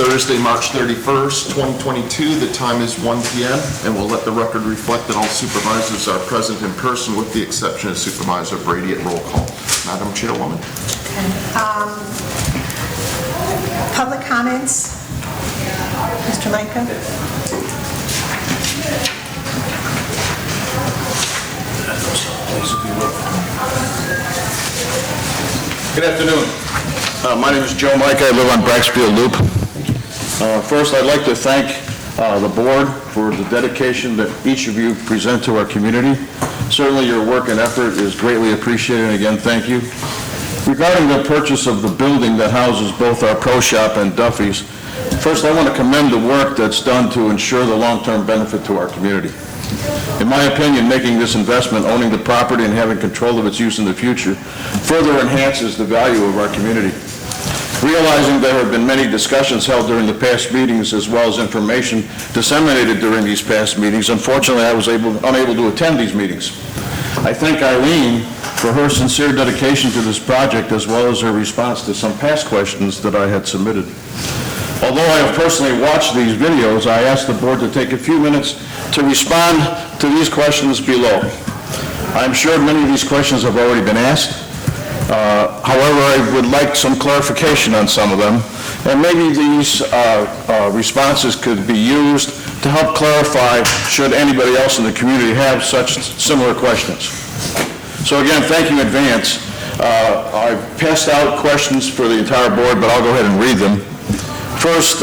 Thursday, March 31st, 2022. The time is 1 p.m. and we'll let the record reflect that all supervisors are present in person with the exception of Supervisor Brady at roll call. Madam Chairwoman. Public comments. Mr. Micah. Good afternoon. My name is Joe Micah. I live on Braxfield Loop. First, I'd like to thank the board for the dedication that each of you present to our community. Certainly your work and effort is greatly appreciated, and again, thank you. Regarding the purchase of the building that houses both our pro shop and Duffy's, first I want to commend the work that's done to ensure the long-term benefit to our community. In my opinion, making this investment, owning the property and having control of its use in the future, further enhances the value of our community. Realizing there have been many discussions held during the past meetings as well as information disseminated during these past meetings, unfortunately I was unable to attend these meetings. I thank Eileen for her sincere dedication to this project as well as her response to some past questions that I had submitted. Although I have personally watched these videos, I asked the board to take a few minutes to respond to these questions below. I'm sure many of these questions have already been asked. However, I would like some clarification on some of them, and maybe these responses could be used to help clarify should anybody else in the community have such similar questions. So again, thank you in advance. I've passed out questions for the entire board, but I'll go ahead and read them. First,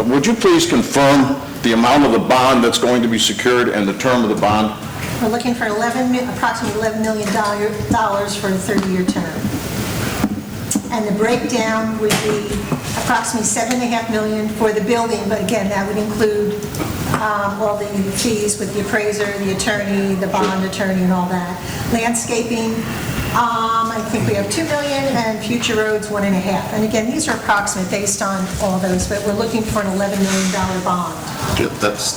would you please confirm the amount of the bond that's going to be secured and the term of the bond? We're looking for approximately $11 million for a 30-year term. And the breakdown would be approximately $7.5 million for the building, but again, that would include all the fees with the appraiser, the attorney, the bond attorney, and all that. Landscaping, I think we have $2 million, and future roads, $1.5 million. And again, these are approximate based on all those, but we're looking for an $11 million bond. Yeah, that's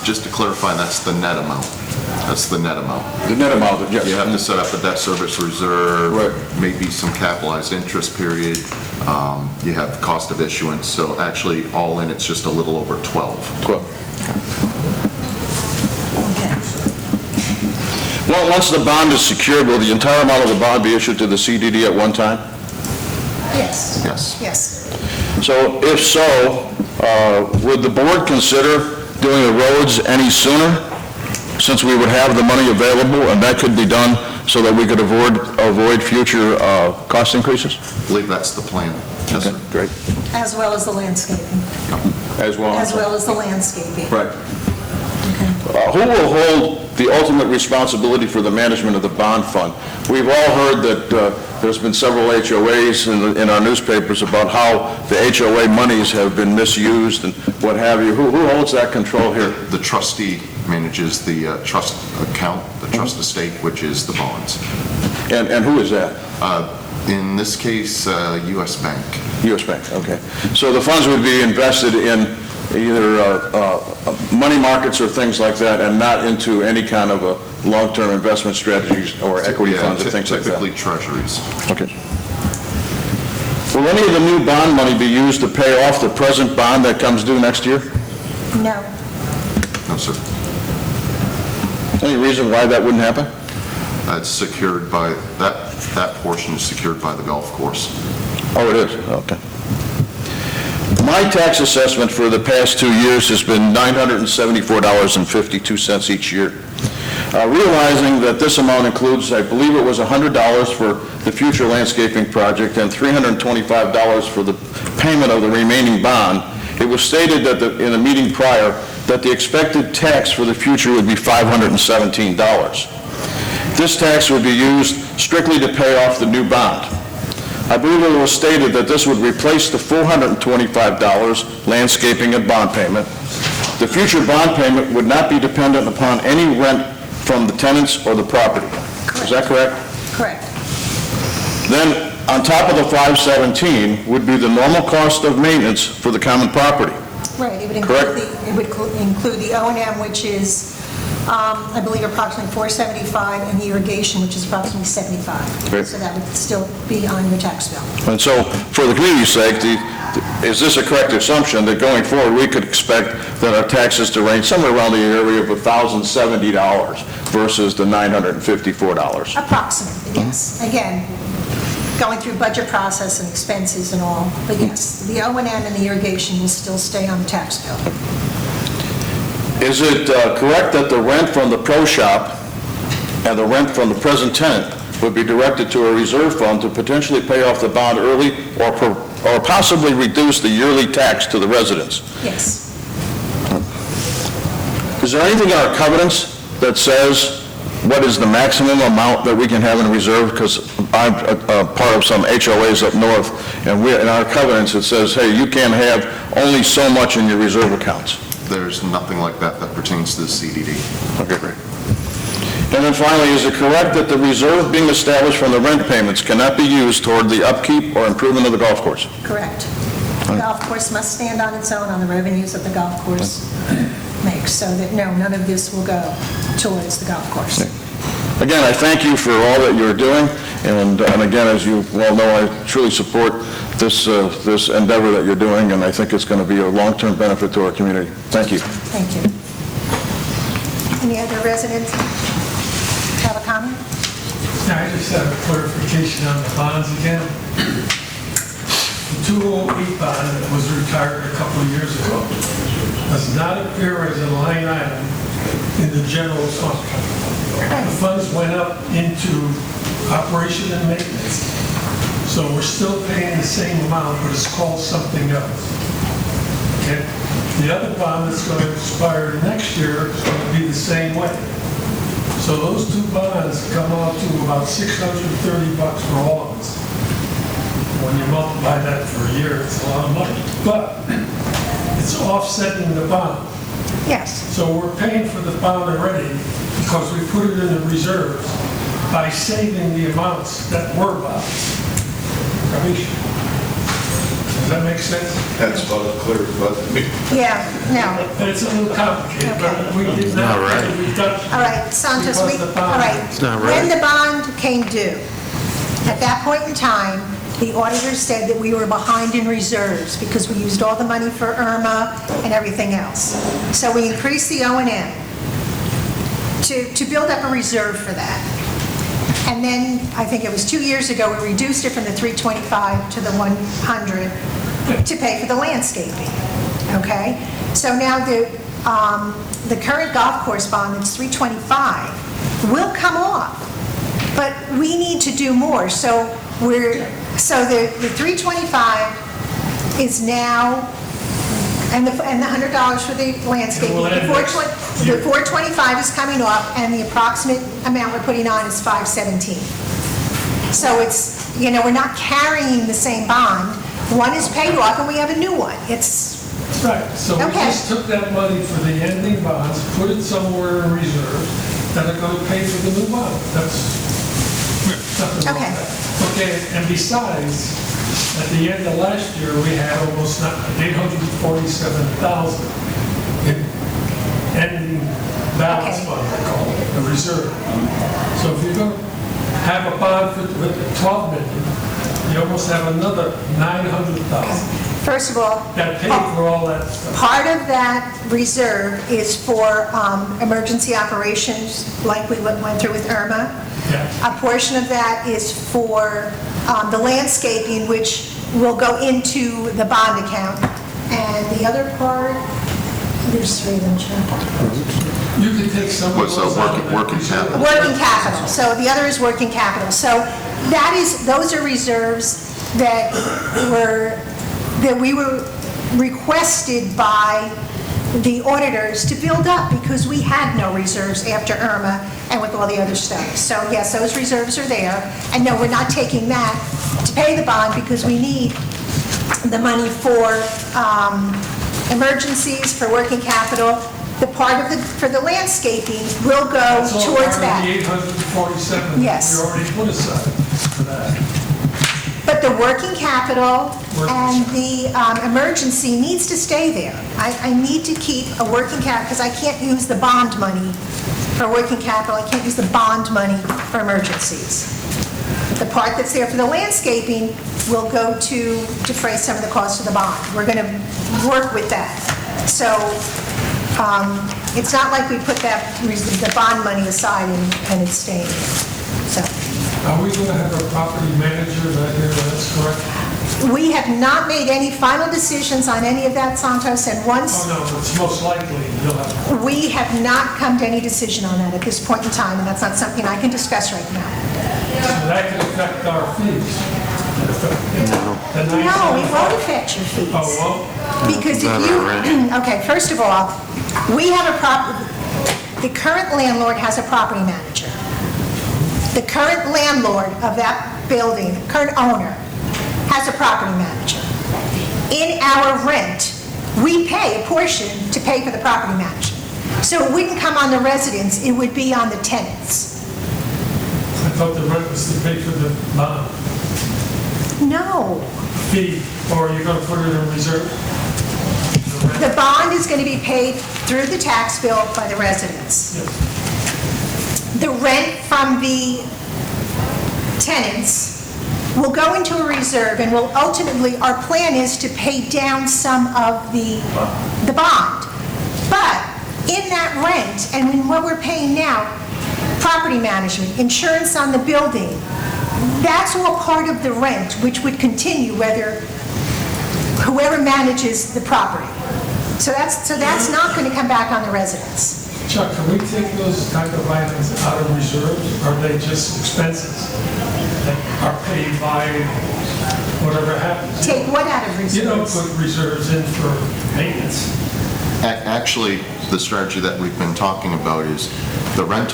just to clarify, that's the net amount. That's the net amount. The net amount, yes. You have to set up a debt service reserve, right. Maybe some capitalized interest period. You have cost of issuance, so actually all in it's just a little over 12. Well, once the bond is secured, will the entire amount of the bond be issued to the CDD at one time? Yes. Yes. Yes. So if so, would the board consider doing the roads any sooner, since we would have the money available and that could be done so that we could avoid future cost increases? I believe that's the plan. Yes, okay, sir. great. As well as the landscaping. As well as the landscaping. Right. Okay. Who will hold the ultimate responsibility for the management of the bond fund? We've all heard that there's been several HOAs in our newspapers about how the HOA monies have been misused and what have you. Who holds that control here? The trustee manages the trust account, the trust estate, which is the bonds. And who is that? In this case, U.S. Bank. U.S. Bank, okay. So the funds would be invested in either money markets or things like that, and not into any kind of a long-term investment strategies or equity funds or things like that? Typically treasuries. Okay. Will any of the new bond money be used to pay off the present bond that comes due next year? No. No, sir. Any reason why that wouldn't happen? That's secured by, that portion is secured by the golf course. Oh, it is? Okay. My tax assessment for the past 2 years has been $974.52 each year. Realizing that this amount includes, I believe it was $100 for the future landscaping project and $325 for the payment of the remaining bond, it was stated that in the meeting prior that the expected tax for the future would be $517. This tax would be used strictly to pay off the new bond. I believe it was stated that this would replace the $425 landscaping and bond payment. The future bond payment would not be dependent upon any rent from the tenants or the property. Correct. Is that correct? Correct. Then, on top of the $517 would be the normal cost of maintenance for the common property. Right. It would Correct. include the O&M, which is, I believe, approximately $475, and the irrigation, which is approximately $75. Great. So that would still be on your tax bill. And so, for the community's sake, is this a correct assumption that going forward, we could expect that our taxes to range somewhere around the area of $1,070 versus the $954? Approximately, yes. Again, going through budget process and expenses and all, but yes, the O&M and the irrigation will still stay on the tax bill. Is it correct that the rent from the pro shop and the rent from the present tenant would be directed to a reserve fund to potentially pay off the bond early or possibly reduce the yearly tax to the residents? Yes. Is there anything in our covenants that says what is the maximum amount that we can have in reserve? Because I'm a part of some HOAs up north, and in our covenants, it says, hey, you can have only so much in your reserve accounts. There's nothing like that that pertains to the CDD. Okay, great. And then finally, is it correct that the reserve being established from the rent payments cannot be used toward the upkeep or improvement of the golf course? Correct. The golf course must stand on its own on the revenues that the golf course makes, so that, no, none of this will go towards the golf course. Again, I thank you for all that you're doing, and again, as you well know, I truly support this endeavor that you're doing, and I think it's going to be a long-term benefit to our community. Thank you. Thank you. Any other residents have a comment? Yeah, I just have a clarification on the bonds again. The 208 bond that was retired a couple of years ago does not appear as a line item in the general fund. The funds went up into operation and maintenance. So we're still paying the same amount, but it's called something else. Okay? The other bond that's going to expire next year is going to be the same way. So those two bonds come out to about $630 for all of us. When you multiply that for a year, it's a lot of money. But it's offsetting the bond. Yes. So we're paying for the bond already because we put it in the reserves by saving the amounts that were bonds. Does that make sense? That's about as clear as but me. Yeah, no. It's a little complicated, but we did not. We've done. All right, Santos, Because the bond- all right. When the bond came due, at that point in time, the auditor said that we were behind in reserves because we used all the money for Irma and everything else. So we increased the O&M to build up a reserve for that. And then, I think it was 2 years ago, we reduced it from the 325 to the 100 to pay for the landscaping, okay? So now the current golf course bond that's 325 will come off, but we need to do more. So the 325 is now, and the $100 for the landscaping. The 425 is coming off, and the approximate amount we're putting on is 517. So it's, we're not carrying the same bond. One is paid off, and we have a new one. It's, Right, so we Okay. just took that money for the ending bonds, put it somewhere in reserve, that are going to pay for the new bond. That's nothing wrong Okay. with that. Okay, and besides, at the end of last year, we had almost 847,000 in ending balance Okay. fund, I call it, the reserve. So if you're going to have a bond with 12 million, you almost have another 900,000 first of all, that paid for all that stuff. part of that reserve is for emergency operations, like we went through with Irma. Yeah. A portion of that is for the landscaping, which will go into the bond account. And the other part, there's three of them, Chair. You can take some of What's those out of that working reserve. capital? Working capital, so the other is working capital. So those are reserves that we were requested by the auditors to build up because we had no reserves after Irma and with all the other stuff. So yes, those reserves are there. And no, we're not taking that to pay the bond because we need the money for emergencies, for working capital. The part for the landscaping will go That's all towards part that. of the 847 Yes. we already put aside for that. But the working capital and the emergency needs to stay there. I need to keep a working capital, because I can't use the bond money for working capital, I can't use the bond money for emergencies. The part that's there for the landscaping will go to defray some of the cost of the bond. We're going to work with that. So it's not like we put the bond money aside and it's staying there. So Are we going to have a property manager that here, that's correct? we have not made any final decisions on any of that, Santos, and once Oh, no, it's most likely you'll have. we have not come to any decision on that at this point in time, and that's not something I can discuss right now. So that could affect our fees. The No, it 975. won't affect your fees. Oh, well, Because if you, okay, first of all, we have the current landlord has a property manager. The current landlord of that building, current owner, has a property manager. In our rent, we pay a portion to pay for the property manager. So it wouldn't come on the residents, it would be on the tenants. I thought the rent was to pay for the bond No. fee, or you're going to put it in reserve? The bond is going to be paid through the tax bill by the residents. Yes. The rent from the tenants will go into a reserve and will ultimately, our plan is to pay down some of the bond. But in that rent and in what we're paying now, property management, insurance on the building, that's all part of the rent, which would continue whether whoever manages the property. So that's not going to come back on the residents. Chuck, can we take those type of items out of reserves? Are they just expenses that are paid by whatever happens? Take what out of You don't reserves? put reserves in for maintenance. Actually, the strategy that we've been talking about is the rent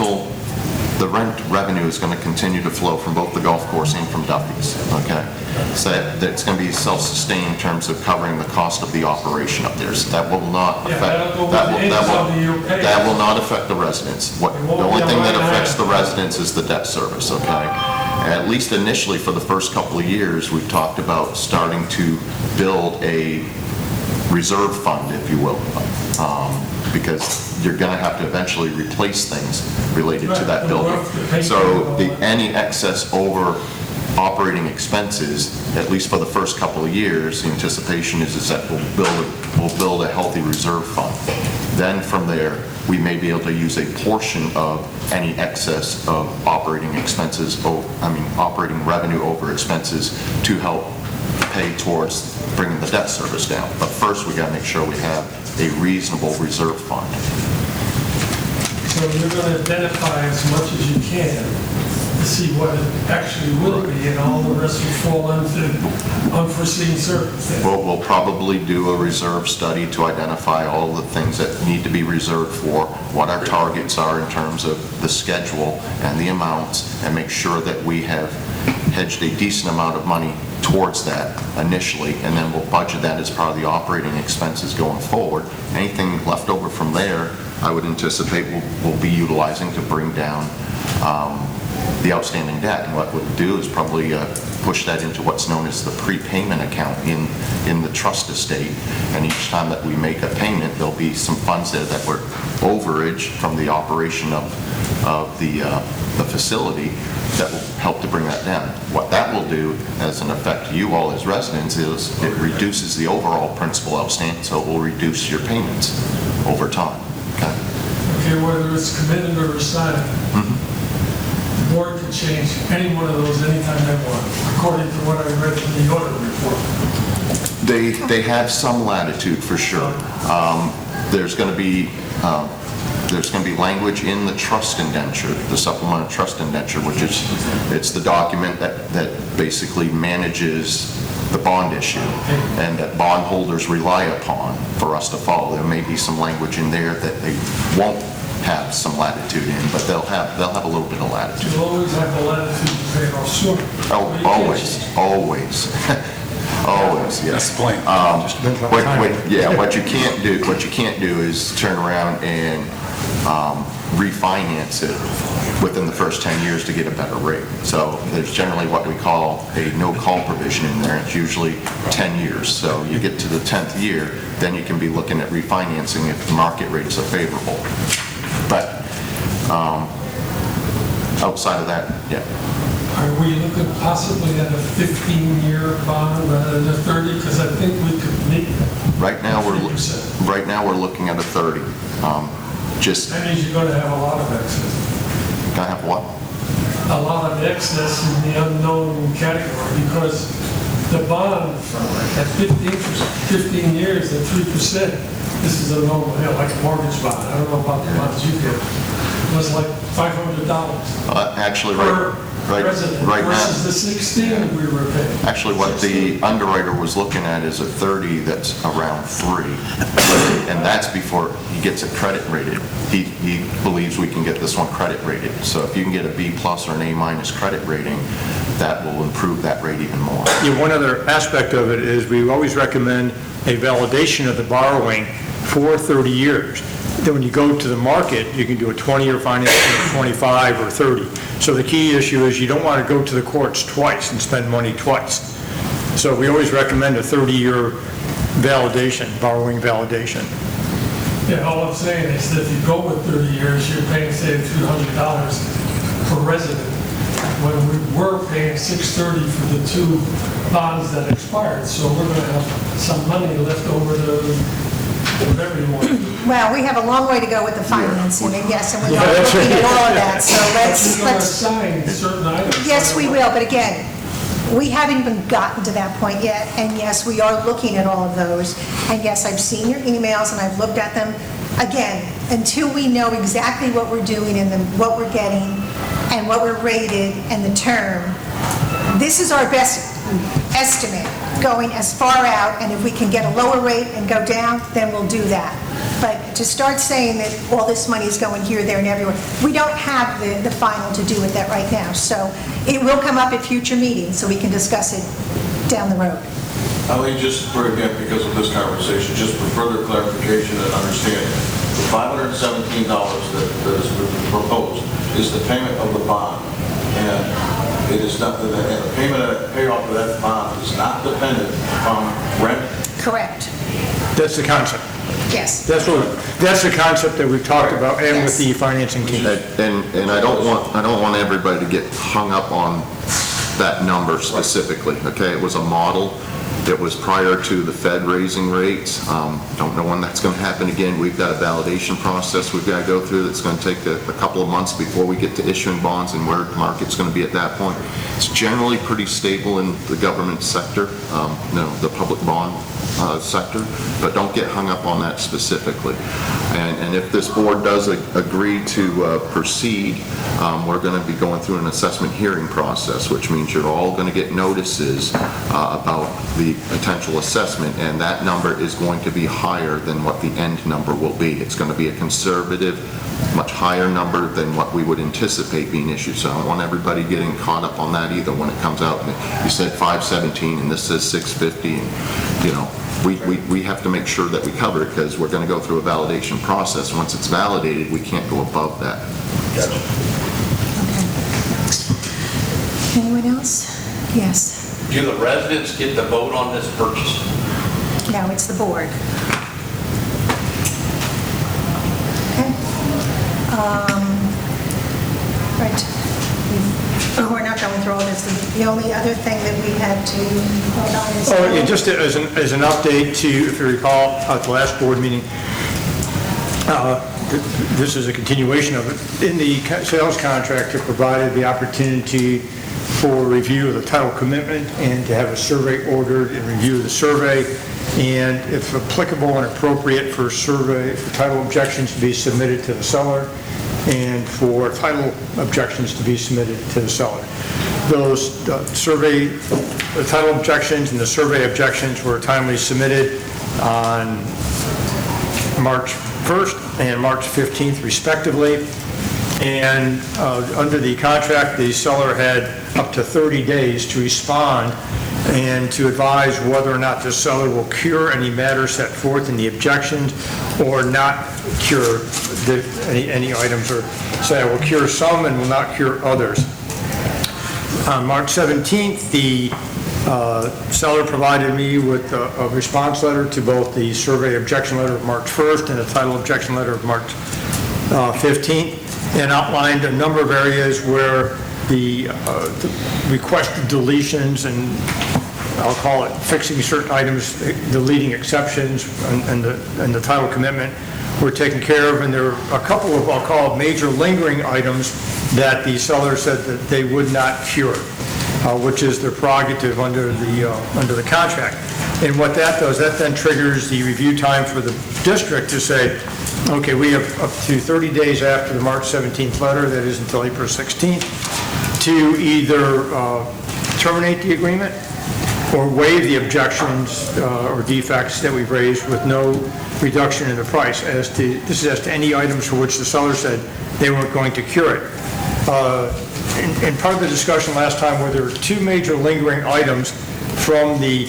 revenue is going to continue to flow from both the golf course and from Duffy's, okay? So it's going to be self-sustained in terms of covering the cost of the operation up there. So that will not Yeah, affect, that'll go with the end of your pay. that will not affect the residents. The It won't only be a thing that line affects the item. residents is the debt service, okay? At least initially, for the first couple of years, we've talked about starting to build a reserve fund, if you will, because you're going to have to eventually replace things related to Right, that the building. roof, the paint, So all that. any excess over operating expenses, at least for the first couple of years, the anticipation is that we'll build a healthy reserve fund. Then from there, we may be able to use a portion of any excess of operating expenses, operating revenue over expenses to help pay towards bringing the debt service down. But first, we got to make sure we have a reasonable reserve fund. So you're going to identify as much as you can to see what it actually will be, and all the rest will fall into unforeseen circumstances. We'll probably do a reserve study to identify all the things that need to be reserved for, what our targets are in terms of the schedule and the amounts, and make sure that we have hedged a decent amount of money towards that initially, and then we'll budget that as part of the operating expenses going forward. Anything left over from there, I would anticipate we'll be utilizing to bring down the outstanding debt. And what we'll do is probably push that into what's known as the prepayment account in the trust estate. And each time that we make a payment, there'll be some funds there that were overage from the operation of the facility that will help to bring that down. What that will do as an effect to you all as residents is it reduces the overall principal outstanding, so it will reduce your payments over time. Okay? Okay, whether it's committed or assigned, the board can change any one of those anytime they want, according to what I read in the audit report. They have some latitude for sure. There's going to be language in the trust indenture, the supplemental trust indenture, which is, it's the document that basically manages the bond issue and that bondholders rely upon for us to follow. There may be some language in there that they won't have some latitude in, but they'll have a little bit of latitude. You'll always have the latitude to pay it off sooner. Oh, always. Always, yes. Explain. What you can't do is turn around and refinance it within the first 10 years to get a better rate. So there's generally what we call a no-call provision in there. It's usually 10 years. So you get to the 10th year, then you can be looking at refinancing if the market rates are favorable. But outside of that, yeah. I are we looking possibly at a 15-year bond rather than a 30? Because I think we could meet Right now, 3%. we're looking at a 30. Just, That means you're going to have a lot of excess. gonna have what? A lot of excess in the unknown category, because the bond at 15 years at 3%, this is a normal, like a mortgage bond. I don't know about the bonds you get. It was like $500 Actually, per resident right now, versus the 16 we were paying. actually, what the underwriter was looking at is a 30 that's around 3. And that's before he gets it credit rated. He believes we can get this one credit rated. So if you can get a B+ or an A- credit rating, that will improve that rate even more. Yeah, one other aspect of it is we always recommend a validation of the borrowing for 30 years. Then when you go to the market, you can do a 20-year financing, 25 or 30. So the key issue is you don't want to go to the courts twice and spend money twice. So we always recommend a 30-year validation, borrowing validation. Yeah, all I'm saying is that if you go with 30 years, you're paying, say, $200 per resident, when we were paying $630 for the 2 bonds that expired. So we're going to have some money left over to whatever you want. Well, we have a long way to go with the financing, and yes, and we are that's looking at all of that, so But you're going to let's, assign certain items. yes, we will, but again, we haven't even gotten to that point yet, and yes, we are looking at all of those, and yes, I've seen your emails and I've looked at them. Again, until we know exactly what we're doing and what we're getting, and what we're rated, and the term, this is our best estimate, going as far out, and if we can get a lower rate and go down, then we'll do that. But to start saying that all this money is going here, there, and everywhere, we don't have the final to do with that right now. So it will come up at future meetings, so we can discuss it down the road. Eileen, just for again, because of this conversation, just for further clarification and understanding, the $517 that is proposed is the payment of the bond, and it is not, and the payoff of that bond is not dependent upon rent. Correct. That's the concept. Yes. That's the concept that we've talked about, and with the financing team. And I don't want everybody to get hung up on that number specifically, okay? It was a model. It was prior to the Fed raising rates. Don't know when that's going to happen again. We've got a validation process we've got to go through that's going to take a couple of months before we get to issuing bonds and where the market's going to be at that point. It's generally pretty stable in the government sector, the public bond sector, but don't get hung up on that specifically. And if this board does agree to proceed, we're going to be going through an assessment hearing process, which means you're all going to get notices about the potential assessment, and that number is going to be higher than what the end number will be. It's going to be a conservative, much higher number than what we would anticipate being issued. So I don't want everybody getting caught up on that either when it comes out. You said 517 and this says 650, and we have to make sure that we cover it because we're going to go through a validation process. Once it's validated, we can't go above that. Okay. Anyone else? Yes. Do the residents get the vote on this purchase? No, it's the board. Okay. Right. We're not going through all this. The only other thing that we had to vote on is... Oh, yeah, just as an update to, if you recall, at the last board meeting, this is a continuation of it. In the sales contract, it provided the opportunity for review of the title commitment and to have a survey ordered and review of the survey, and if applicable and appropriate for title objections to be submitted to the seller and for title objections to be submitted to the seller. Those the title objections and the survey objections were timely submitted on March 1st and March 15th respectively. And under the contract, the seller had up to 30 days to respond and to advise whether or not the seller will cure any matter set forth in the objections or not cure any items, or say I will cure some and will not cure others. On March 17th, the seller provided me with a response letter to both the survey objection letter of March 1st and the title objection letter of March 15th, and outlined a number of areas where the requested deletions and I'll call it fixing certain items, deleting exceptions and the title commitment were taken care of, and there are a couple of, I'll call it major lingering items that the seller said that they would not cure, which is their prerogative under the contract. And what that does, that then triggers the review time for the district to say, okay, we have up to 30 days after the March 17th letter, that is until April 16th, to either terminate the agreement or waive the objections or defects that we've raised with no reduction in the price. This is as to any items for which the seller said they weren't going to cure it. And part of the discussion last time were there were two major lingering items from the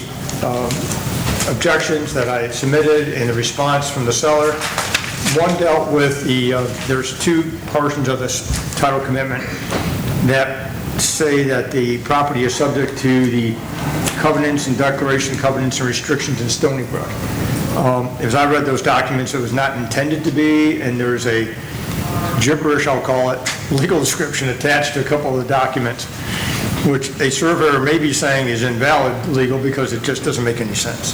objections that I had submitted and the response from the seller. One dealt with there's two portions of this title commitment that say that the property is subject to the covenants and declaration covenants and restrictions in Stony Brook. As I read those documents, it was not intended to be, and there's a gibberish, I'll call it, legal description attached to a couple of the documents, which a surveyor may be saying is invalid legal because it just doesn't make any sense.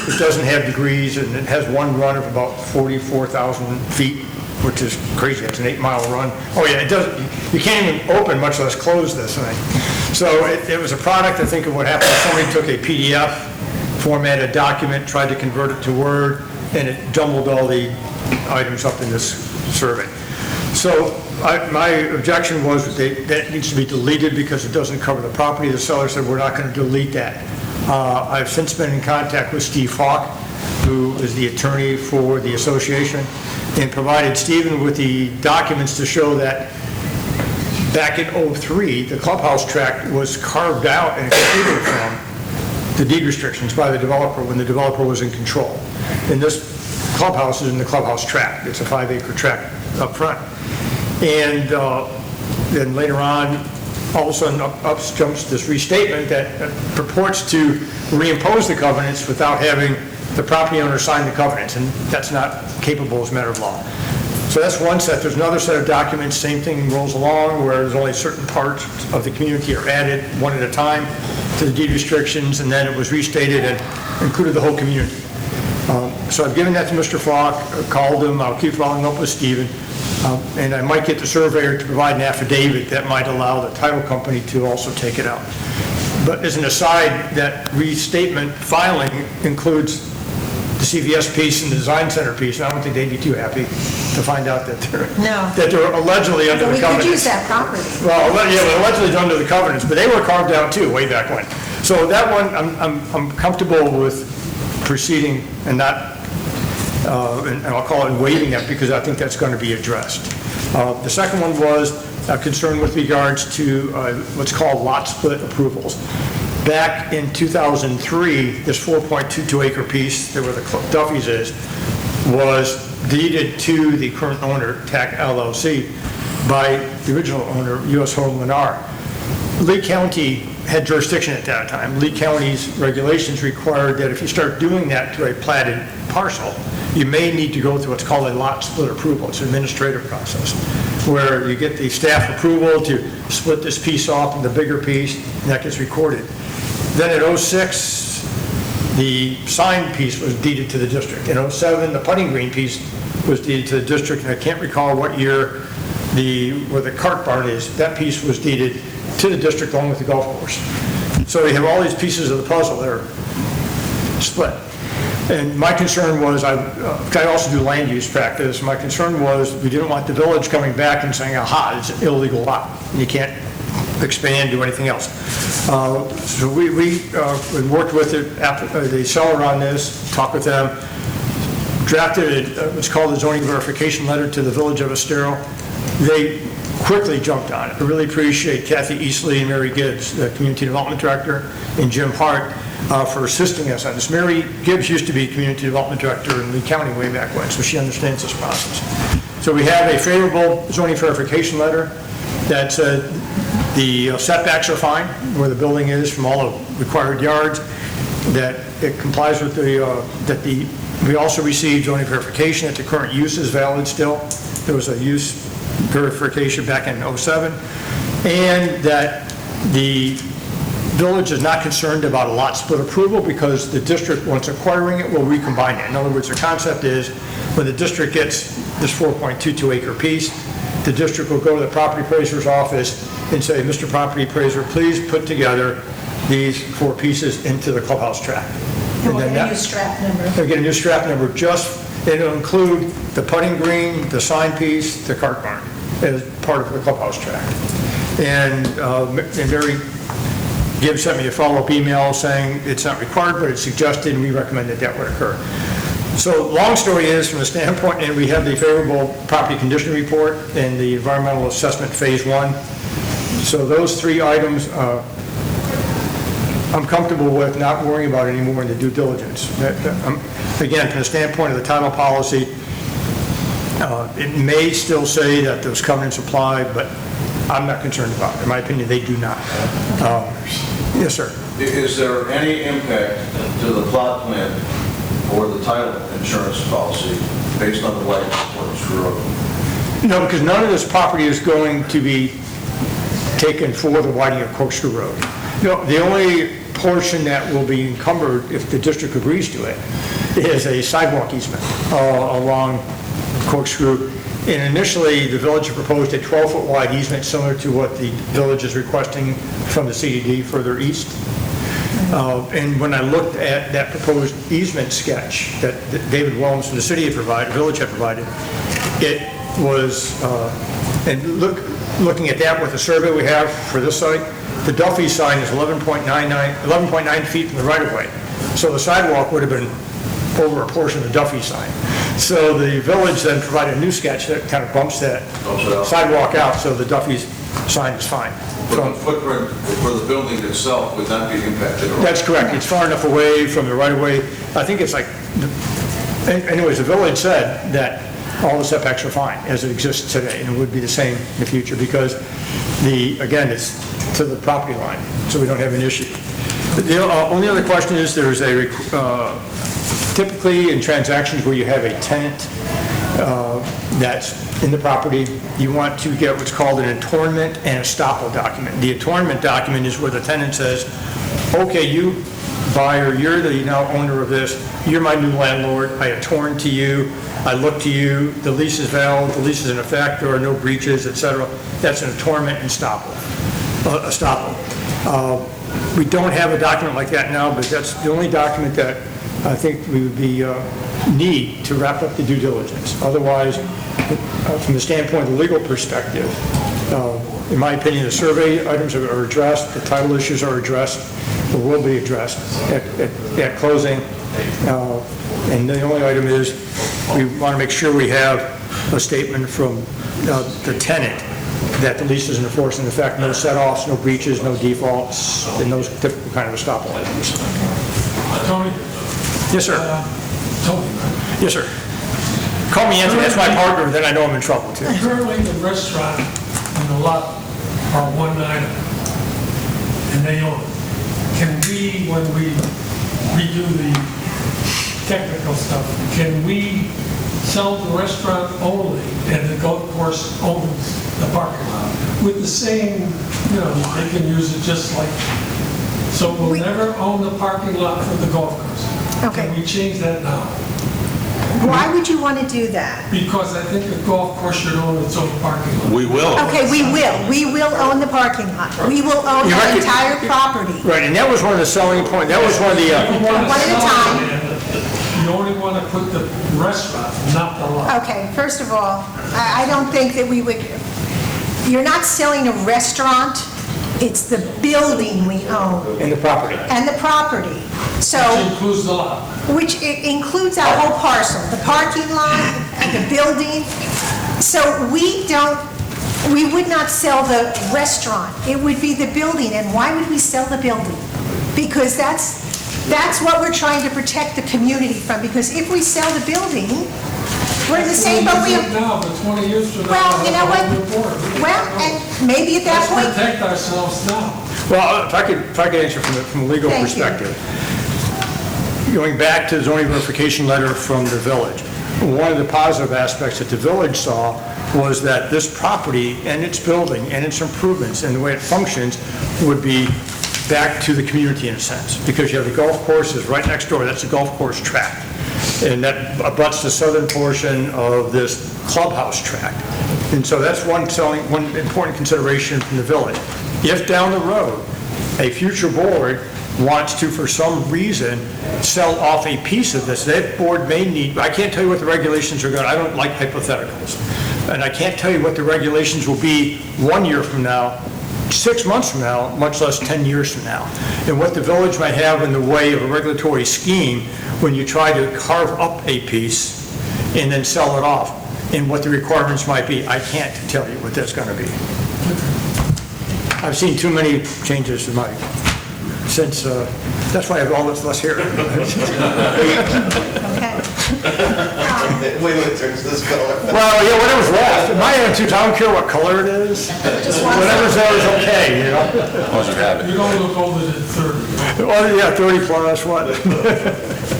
It doesn't have degrees, and it has one run of about 44,000 feet, which is crazy. It's an 8-mile run. Oh yeah, it doesn't. You can't even open, much less close this thing. So it was a product. I think of what happened. Somebody took a PDF, formatted document, tried to convert it to Word, and it jumbled all the items up in this survey. So my objection was that needs to be deleted because it doesn't cover the property. The seller said we're not going to delete that. I've since been in contact with Steve Falk, who is the attorney for the association, and provided Stephen with the documents to show that back in '03, the clubhouse tract was carved out and excluded from the deed restrictions by the developer when the developer was in control. And this clubhouse is in the clubhouse tract. It's a 5-acre tract up front. And then later on, all of a sudden up jumps this restatement that purports to reimpose the covenants without having the property owner sign the covenants, and that's not capable as a matter of law. So that's one set. There's another set of documents, same thing rolls along, where there's only certain parts of the community are added one at a time to the deed restrictions, and then it was restated and included the whole community. So I've given that to Mr. Falk, called him, I'll keep following up with Stephen, and I might get the surveyor to provide an affidavit that might allow the title company to also take it out. But as an aside, that restatement filing includes the CVS piece and the design center piece, and I don't think they'd be too happy to find out that they're allegedly under the covenants. We could use that property. Well, yeah, but allegedly it's under the covenants, but they were carved out too, way back when. So that one, I'm comfortable with proceeding and not, and I'll call it waiving that because I think that's going to be addressed. The second one was a concern with regards to what's called lot split approvals. Back in 2003, this 4.22 acre piece, where the Duffy's is, was deeded to the current owner, TAC LLC, by the original owner, U.S. Home Lennar. Lee County had jurisdiction at that time. Lee County's regulations required that if you start doing that to a platted parcel, you may need to go through what's called a lot split approval. It's an administrative process where you get the staff approval to split this piece off into the bigger piece, and that gets recorded. Then in '06, the sign piece was deeded to the district. In '07, the putting green piece was deeded to the district, and I can't recall what year where the cart barn is, that piece was deeded to the district along with the golf course. So we have all these pieces of the puzzle that are split. And my concern was, I also do land use practice, my concern was we didn't want the village coming back and saying, aha, it's an illegal lot, and you can't expand, do anything else. So we worked with the seller on this, talked with them, drafted what's called a zoning verification letter to the village of Estero. They quickly jumped on it. I really appreciate Kathy Eastley and Mary Gibbs, the Community Development Director, and Jim Hart for assisting us on this. Mary Gibbs used to be Community Development Director in Lee County way back when, so she understands this process. So we have a favorable zoning verification letter that said the setbacks are fine where the building is from all the required yards, that it complies with we also received zoning verification that the current use is valid still. There was a use verification back in '07, and that the village is not concerned about a lot split approval because the district, once acquiring it, will recombine it. In other words, the concept is when the district gets this 4.22 acre piece, the district will go to the property appraiser's office and say, Mr. Property Appraiser, please put together these 4 pieces into the clubhouse tract. And we'll then get a that- new strap number. They'll get a new strap number, it'll include the putting green, the sign piece, the cart barn as part of the clubhouse tract. And Mary Gibbs sent me a follow-up email saying it's not required, but it's suggested, and we recommend that that would occur. So long story is, from the standpoint, and we have the favorable property condition report and the environmental assessment phase 1. So those 3 items, I'm comfortable with not worrying about anymore in the due diligence. Again, from the standpoint of the title policy, it may still say that those covenants apply, but I'm not concerned about it. In my opinion, they do not. Yes, sir. Is there any impact to the plot plan or the title insurance policy based on the light Corkscrew Road? No, because none of this property is going to be taken for the widening of Corkscrew Road. No, the only portion that will be encumbered, if the district agrees to it, is a sidewalk easement along Corkscrew. And initially, the village proposed a 12-foot wide easement similar to what the village is requesting from the CDD further east. And when I looked at that proposed easement sketch that David Wellens from the city had provided, village had provided, it was, and looking at that with the survey we have for this site, the Duffy sign is 11.9 feet from the right-of-way. So the sidewalk would have been over a portion of the Duffy sign. So the village then provided a new sketch that kind of bumps that sidewalk out, so the Duffy's sign is fine. But the footprint for the building itself would not be impacted at all? That's correct. It's far enough away from the right-of-way. I think it's like, anyways, the village said that all the setbacks are fine as it exists today, and it would be the same in the future because again, it's to the property line, so we don't have an issue. The only other question is there's typically in transactions where you have a tenant that's in the property, you want to get what's called an attornment and estoppel document. The attornment document is where the tenant says, okay, you buyer, you're the now owner of this, you're my new landlord, I attorn to you, I look to you, the lease is valid, the lease is in effect, there are no breaches, etc. That's an attornment and estoppel. We don't have a document like that now, but that's the only document that I think we would be need to wrap up the due diligence. Otherwise, from the standpoint of the legal perspective, in my opinion, the survey items are addressed, the title issues are addressed, or will be addressed at closing. And the only item is we want to make sure we have a statement from the tenant that the lease is enforced, in effect, no set-offs, no breaches, no defaults, and those typical kind of estoppel items. Tony? Yes, sir. Tony. Yes, sir. Call me Anthony, that's my partner, then I know I'm in trouble, too. Currently, the restaurant and the lot are one item, and they own it. Can we, when we redo the technical stuff, can we sell the restaurant only and the golf course owns the parking lot with the same, they can use it just like, so we'll never own the parking lot for the golf course. Okay. Can we change that now? Why would you want to do that? Because I think the golf course should own its own parking lot. We will. Okay, we will own the parking lot. We will own You're the right. entire property. Right, and that was one of the selling points, that was one of the, One at a time. You only want to put the restaurant, not the lot. Okay, first of all, I don't think that we would, you're not selling a restaurant, it's the building we own in the property. and the property. So, Which includes the lot. which includes our whole parcel, the parking lot, and the building. So we would not sell the restaurant, it would be the building. And why would we sell the building? Because that's what we're trying to protect the community from, because if we sell the building, we're in the same boat we have. Now, but 20 years from now. Well, you know what? we'll have a report. Well, and maybe at that Let's point, protect ourselves now. Well, if I could answer from a legal Thank you. perspective. going back to the zoning verification letter from the village, one of the positive aspects that the village saw was that this property and its building and its improvements and the way it functions would be back to the community in a sense, because you have the golf courses right next door. That's the golf course tract, and that abuts the southern portion of this clubhouse tract. And so that's one important consideration from the village. If down the road, a future board wants to, for some reason, sell off a piece of this, that board may need, I can't tell you what the regulations are going to, I don't like hypotheticals. And I can't tell you what the regulations will be 1 year from now, 6 months from now, much less 10 years from now. And what the village might have in the way of a regulatory scheme when you try to carve up a piece and then sell it off, and what the requirements might be. I can't tell you what that's going to be. I've seen too many changes in my, since, that's why I have all this less here. Okay. Well, yeah, whatever's left. My attitude, I don't care what color it is. Whatever's there is okay, you know? You don't look older than 30. Well, yeah, 30 plus, what?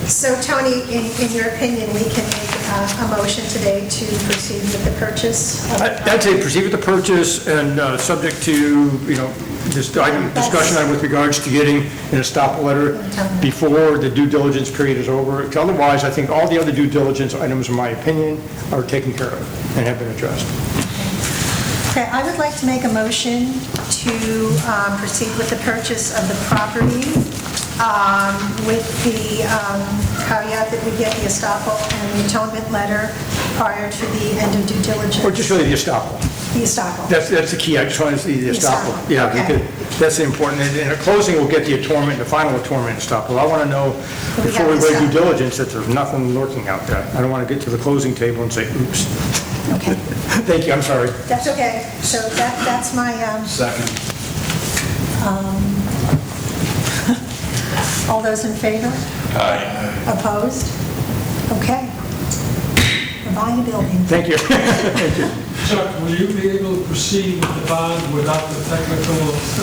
So Tony, in your opinion, we can make a motion today to proceed with the purchase? I'd say proceed with the purchase and subject to, you know, this item, discussion item with regards to getting an estoppel letter before the due diligence period is over. Otherwise, I think all the other due diligence items, in my opinion, are taken care of and have been addressed. Okay, I would like to make a motion to proceed with the purchase of the property with the caveat that we get the estoppel and the atonement letter prior to the end of due diligence. Or just really the estoppel. The estoppel. That's the key. I just wanted to see the estoppel. estoppel, Yeah, okay. because that's important. And in a closing, we'll get the atonement, the final atonement estoppel. I want to know before we have waive due estoppel. diligence that there's nothing lurking out there. I don't want to get to the closing table and say, oops. Okay, Thank you, I'm sorry. that's okay. So that's my, Second. all those in favor? Aye. Opposed? Okay. We're buying a building. Thank you. Chuck, will you be able to proceed with the bond without the technical,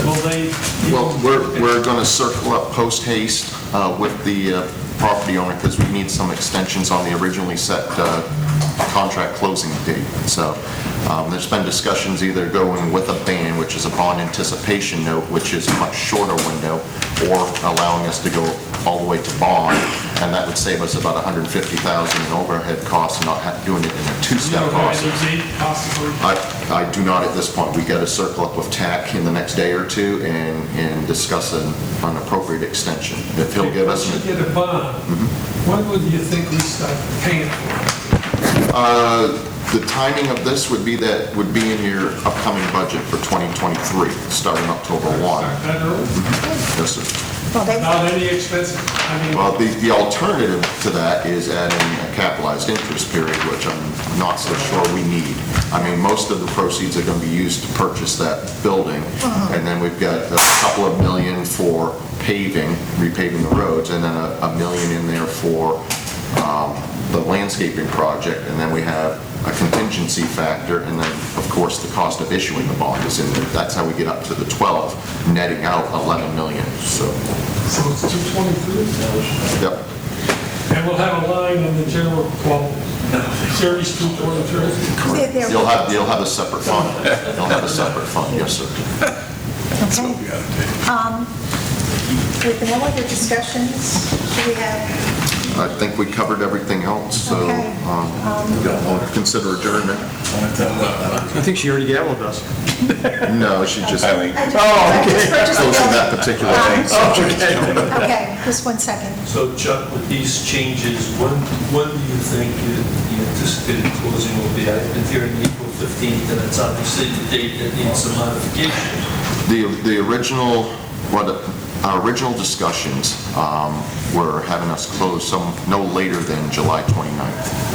will they? Well, we're going to circle up post haste with the property owner because we need some extensions on the originally set contract closing date. So there's been discussions either going with a ban, which is a bond anticipation note, which is a much shorter window, or allowing us to go all the way to bond, and that would save us about $150,000 in overhead costs and not doing it in a two-step You don't have process. any date possibly? I do not at this point. We got to circle up with TAC in the next day or two and discuss an appropriate extension. If he'll give us... Once you get a bond, when would you think we start paying for it? The timing of this would be in your upcoming budget for 2023, starting October 1. Start that early? Yes, sir. Well, they, Not any expensive, I mean, Well, the alternative to that is adding a capitalized interest period, which I'm not so sure we need. I mean, most of the proceeds are going to be used to purchase that building, and then we've got a couple of million for paving, repaving the roads, and then a million in there for the landscaping project, and then we have a contingency factor, and then, of course, the cost of issuing the bond is in there. That's how we get up to the 12, netting out 11 million, so, so it's 223? yep. And we'll have a line on the general, well, Series 223? they're, You'll have a separate fund. You'll have a separate fund, yes, sir. okay. With no other discussions, do we have? I think we covered everything else, so Okay. consider adjournment. I think she already gaveled us. No, she just I just okay. purchased the closing building. that particular thing. Okay, just 1 second. So Chuck, with these changes, when do you think the anticipated closing will be? I've been hearing April 15th, and it's obviously the date that needs some modification. The original, our original discussions were having us close no later than July 29th.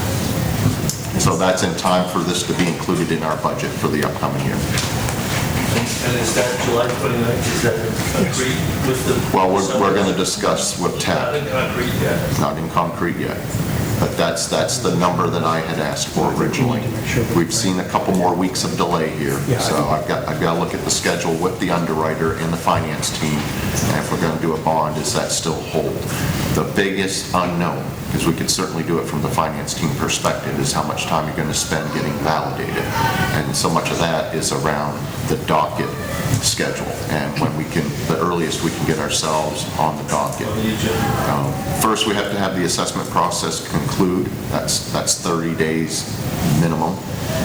So that's in time for this to be included in our budget for the upcoming year. And is that July 29th, is that agreed with the? Well, we're going to discuss with Not TAP, in concrete yet. not in concrete yet. But that's the number that I had asked for originally. We've seen a couple more weeks of delay here, so I've got to look at the schedule with the underwriter and the finance team, and if we're going to do a bond, does that still hold? The biggest unknown, because we could certainly do it from the finance team perspective, is how much time you're going to spend getting validated. And so much of that is around the docket schedule and when we can, the earliest we can get ourselves on the docket. First, we have to have the assessment process conclude. That's 30 days minimum,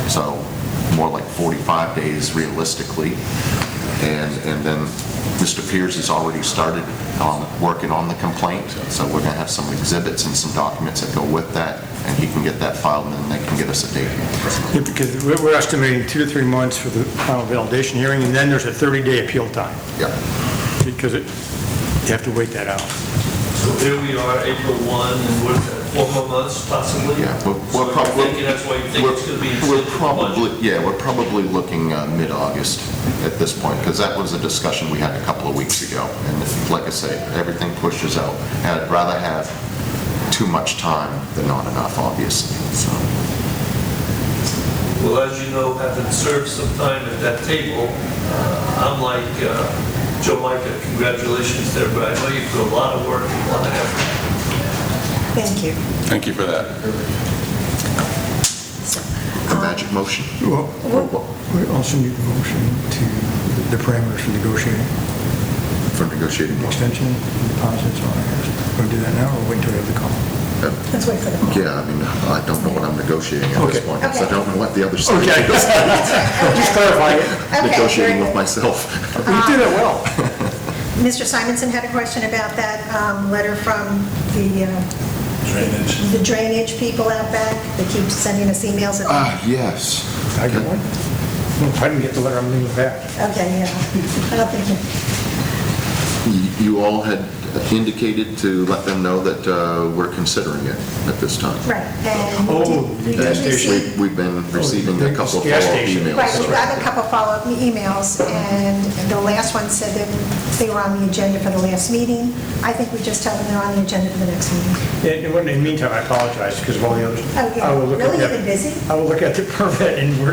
so more like 45 days realistically. And then Mr. Pierce has already started working on the complaint, so we're going to have some exhibits and some documents that go with that, and he can get that filed, and then they can get us a date. Yeah, because we're estimating 2 to 3 months for the final validation hearing, and then there's a 30-day appeal time, Yeah. because you have to wait that out. So here we are, April 1, and what is that, 4 more months possibly? Yeah, So we're you're probably, thinking that's why you think it's going to be in we're the budget? probably, we're probably looking mid-August at this point, because that was a discussion we had a couple of weeks ago. And like I say, everything pushes out. And I'd rather have too much time than not enough, obviously, so. Well, as you know, having served some time at that table, I'm like Joe Micah, congratulations there, but I know you put a lot of work and a lot of effort. Thank you. Thank you for that. The magic motion. Well, we also need a motion to the parameters for negotiating, For negotiating motion. extension, deposits, all that. Want to do that now, or wait until we have the call? Let's wait for the call. Yeah, I mean, I don't know what I'm negotiating at this Okay. point, because I don't know what the other side Okay. is. Just clarify it. Okay, Negotiating very with good. myself. You did it well. Mr. Simonson had a question about that letter from the drainage people out back. They keep sending us emails. Yes. I get one. Well, if I didn't get the letter, I'm leaving it back. Okay, yeah. I don't think, You all had indicated to let them know that we're considering it at this time. right. And Oh, we did gas receive- station. We've been receiving a couple of Gas follow-up station. emails. Right, we got a couple follow-up emails, and the last one said that they were on the agenda for the last meeting. I think we just tell them they're on the agenda for the next meeting. In the meantime, I apologize because of all the others. Oh, yeah. I will look Really? at You've been busy? I will look at the permit, and